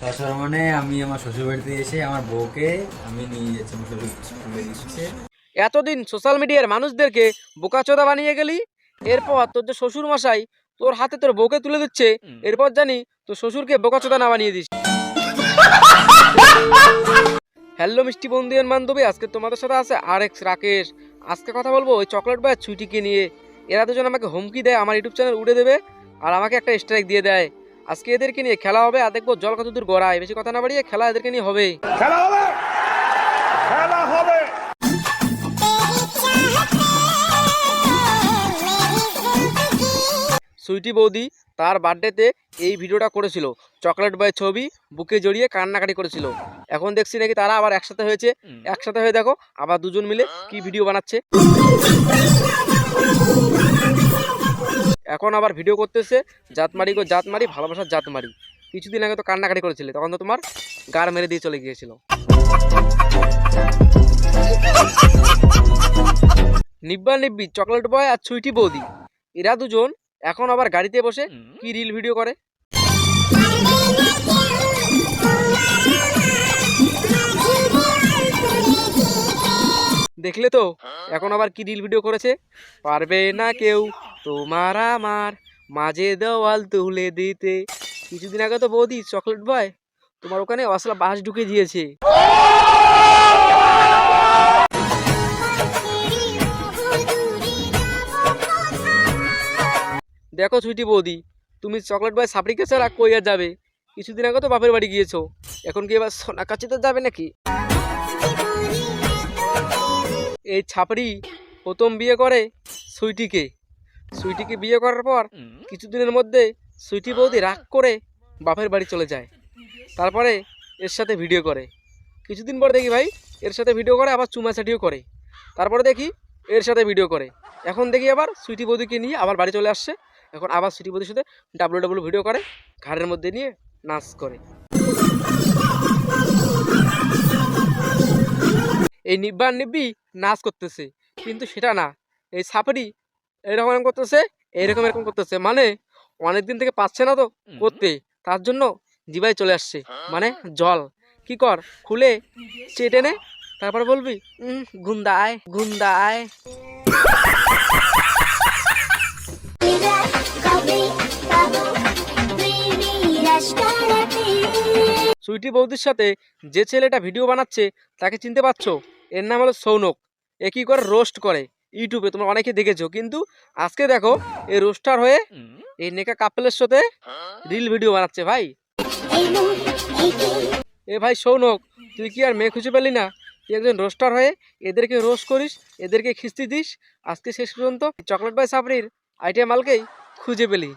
তার মানে আমি আমার শ্বশুর বাড়িতে এসে আমার বউকে আমি নিয়ে যাচ্ছি আমার শ্বশুর বাড়ি দিচ্ছে। এতদিন সোশ্যাল মিডিয়ার মানুষদেরকে বোকাচোদা বানিয়ে গেলি, এরপর তোর যে শ্বশুর মশাই তোর হাতে তোর বউকে তুলে দিচ্ছে, এরপর জানি তোর শ্বশুরকে বোকাচোদা না বানিয়ে দিস। হ্যালো মিষ্টি বন্ধু এর বান্ধবী, আজকে তোমাদের সাথে আছে RX রাকেশ। আজকে কথা বলবো ওই চকলেট বয় ছুটিকে নিয়ে। এরা দুজন আমাকে হুমকি দেয় আমার ইউটিউব চ্যানেল উড়ে দেবে, আর আমাকে একটা স্ট্রাইক দিয়ে দেয়। আজকে এদেরকে নিয়ে খেলা হবে, আর দেখবো জল কত দূর গড়ায়। বেশি কথা না বাড়িয়ে খেলা এদেরকে নিয়ে হবে। খেলা হবে, খেলা হবে। সুইটি বৌদি তার বার্থডেতে এই ভিডিওটা করেছিল, চকলেট বয়ের ছবি বুকে জড়িয়ে কান্নাকাটি করেছিল। এখন দেখছি নাকি তারা আবার একসাথে হয়েছে। একসাথে হয়ে দেখো আবার দুজন মিলে কি ভিডিও বানাচ্ছে। এখন আবার ভিডিও করতেছে জাতমারি গো জাতমারি, ভালোবাসার জাতমারি। কিছুদিন আগে তো কান্নাকাটি করেছিলে, তখন তো তোমার গার মেরে দিয়ে চলে গিয়েছিল। নিব্বা নিব্বি চকলেট বয় আর সুইটি বৌদি, এরা দুজন এখন আবার গাড়িতে বসে কি রিল ভিডিও করে। দেখলে তো এখন আবার কি রিল ভিডিও করেছে। পারবে না কেউ তোমার আমার মাঝে দেওয়াল তুলে দিতে। কিছুদিন আগে তো বৌদি চকলেট বয় তোমার ওখানে অসলা বাস ঢুকে দিয়েছে। দেখো ছুটি বৌদি, তুমি চকলেট বয় সাপড়িকে ছাড়া কই আর যাবে? কিছুদিন আগে তো বাপের বাড়ি গিয়েছো, এখন কি এবার সোনাকাছিতে যাবে নাকি? এই ছাপড়ি প্রথম বিয়ে করে সুইটিকে। সুইটিকে বিয়ে করার পর কিছুদিনের মধ্যে সুইটি বৌদি রাগ করে বাপের বাড়ি চলে যায়। তারপরে এর সাথে ভিডিও করে। কিছুদিন পর দেখি ভাই এর সাথে ভিডিও করে, আবার চুমাচাটিও করে। তারপরে দেখি এর সাথে ভিডিও করে। এখন দেখি আবার সুইটি বৌদিকে নিয়ে আবার বাড়ি চলে আসছে। এখন আবার সুইটি বৌদির সাথে ডাব্লু ভিডিও করে, ঘাড়ের মধ্যে নিয়ে নাচ করে। এই নিব্বা নিব্বি নাচ করতেছে, কিন্তু সেটা না, এই সাপড়ি এরকম করতেছে, এরকম করতেছে। মানে অনেকদিন থেকে পাচ্ছে না তো করতে, তার জন্য জিবাই চলে আসছে। মানে জল কি কর খুলে চেটে নে, তারপরে বলবি গুন্দায় গুন্দায়। সুইটি বৌদির সাথে যে ছেলেটা ভিডিও বানাচ্ছে তাকে চিনতে পারছো? এর নাম হলো সৌনক। এ কি করে রোস্ট করে ইউটিউবে, তোমরা অনেকে দেখেছো। কিন্তু আজকে দেখো এই রোস্টার হয়ে এই নেকা কাপেলের সাথে রিল ভিডিও বানাচ্ছে। ভাই এ ভাই সৌনক, তুই কি আর মেয়ে খুঁজে পেলি না? তুই একজন রোস্টার হয়ে এদেরকে রোস্ট করিস, এদেরকে খিস্তি দিস। আজকে শেষ পর্যন্ত চকলেট বাই সাপড়ির আইটিএম মালকেই খুঁজে পেলি।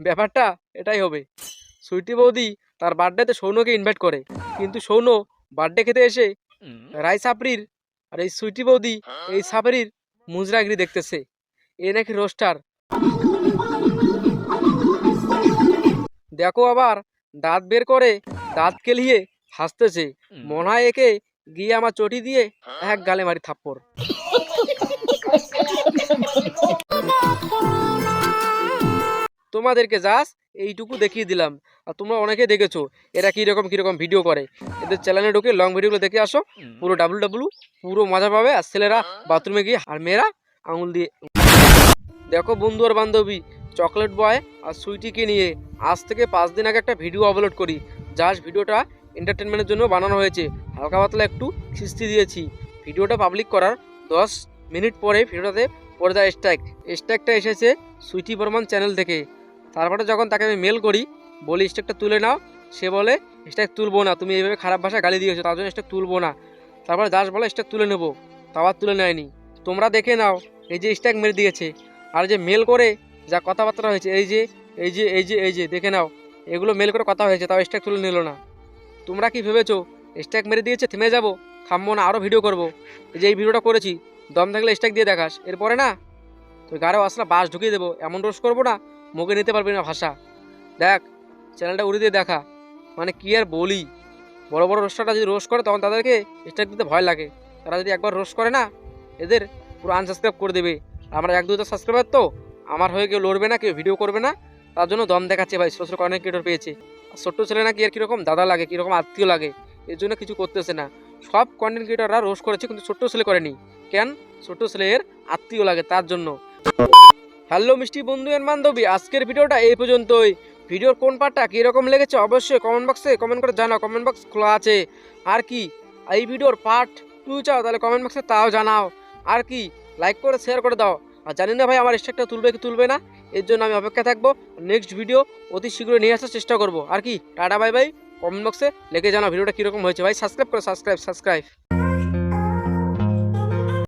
ব্যাপারটা এটাই হবে। সুইটি বৌদি তার বার্থডেতে সৌনকে ইনভাইট করে, কিন্তু সৌন বার্থডে খেতে এসে রাই সাপড়ির আর এই সুইটি বৌদি এই সাপড়ির মুজরাগিরি দেখতেছে। এ নাকি রোস্টার। দেখো আবার দাঁত বের করে দাঁত কেলিয়ে হাসতেছে। মনে হয় একে গিয়ে আমার চটি দিয়ে এক গালে মারি থাপ্পড়। তোমাদেরকে জাস্ট এইটুকু দেখিয়ে দিলাম, আর তোমরা অনেকে দেখেছো এরা কিরকম ভিডিও করে। এদের চ্যানেলে ঢুকে লং ভিডিওগুলো দেখে আসো, পুরো ডাব্লু পুরো মজা পাবে। আর ছেলেরা বাথরুমে গিয়ে আর মেয়েরা আঙুল দিয়ে। দেখো বন্ধু আর বান্ধবী, চকলেট বয় আর সুইটিকে নিয়ে আজ থেকে 5 দিন আগে একটা ভিডিও আপলোড করি। জাস্ট ভিডিওটা এন্টারটেনমেন্টের জন্য বানানো হয়েছে, হালকা পাতলা একটু খিস্তি দিয়েছি। ভিডিওটা পাবলিক করার 10 মিনিট পরে ভিডিওটাতে পর্দা স্ট্রাইকটা এসেছে সুইটি বর্মন চ্যানেল থেকে। তারপরে যখন তাকে আমি মেল করি, বলি স্ট্রাইকটা তুলে নাও, সে বলে স্ট্রাইক তুলবো না, তুমি এইভাবে খারাপ ভাষায় গালি দিয়েছো, তার জন্য স্ট্রাইক তুলবো না। তারপরে দাস বলে স্ট্রাইক তুলে নেবো, তাও তুলে নেয়নি। তোমরা দেখে নাও এই যে স্ট্রাইক মেরে দিয়েছে, আর যে মেল করে যা কথাবার্তা হয়েছে, এই যে দেখে নাও, এগুলো মেল করে কথা হয়েছে, তাও স্ট্রাইক তুলে নিল না। তোমরা কি ভেবেছো স্ট্রাইক মেরে দিয়েছে থেমে যাবো? থামবো না, আরও ভিডিও করবো। এই ভিডিওটা করেছি, দম থাকলে স্ট্রাইক দিয়ে দেখাস, এরপরে না তুই গাড়েও আসলা বাস ঢুকিয়ে দেবো। এমন রোজ করবো না মুখে নিতে পারবি না ভাষা। দেখ চ্যানেলটা উড়ে দিয়ে দেখা, মানে কি আর বলি। বড় বড় রোস্টাররা যদি রোস্ট করে তখন তাদেরকে স্ট্রাইক দিতে ভয় লাগে। তারা যদি একবার রোস্ট করে না, এদের পুরো আনসাবস্ক্রাইব করে দেবে। আমরা 1-2 সাবস্ক্রাইবার তো, আমার হয়ে কেউ লড়বে না, কেউ ভিডিও করবে না, তার জন্য দম দেখাচ্ছে ভাই। ছোটো ছোটো কন্টেন্ট ক্রিয়েটর পেয়েছে। আর ছোট্ট ছেলে নাকি এর কীরকম দাদা লাগে, কীরকম আত্মীয় লাগে, এর জন্য কিছু করতেছে না। সব কন্টেন্ট ক্রিয়েটররা রোস্ট করেছে, কিন্তু ছোট্ট ছেলে করেনি। কেন? ছোট্ট ছেলে এর আত্মীয় লাগে, তার জন্য। হ্যালো মিষ্টি বন্ধু এর বান্ধবী, আজকের ভিডিওটা এই পর্যন্তই। ভিডিওর কোন পার্টটা কীরকম লেগেছে অবশ্যই কমেন্ট বক্সে কমেন্ট করে জানাও। কমেন্ট বক্স খোলা আছে। আর কি এই ভিডিওর পার্ট 2 চাও তাহলে কমেন্ট বক্সে তাও জানাও। আর কি লাইক করে শেয়ার করে দাও। আর জানি না ভাই আমার স্ট্রাইকটা তুলবে কি তুলবে না, এর জন্য আমি অপেক্ষা থাকবো। নেক্সট ভিডিও অতি শীঘ্রই নিয়ে আসার চেষ্টা করবো। আর কি টাটা বাই বাই। কমেন্ট বক্সে লিখে জানাও ভিডিওটা কীরকম হয়েছে ভাই। সাবস্ক্রাইব করো, সাবস্ক্রাইব।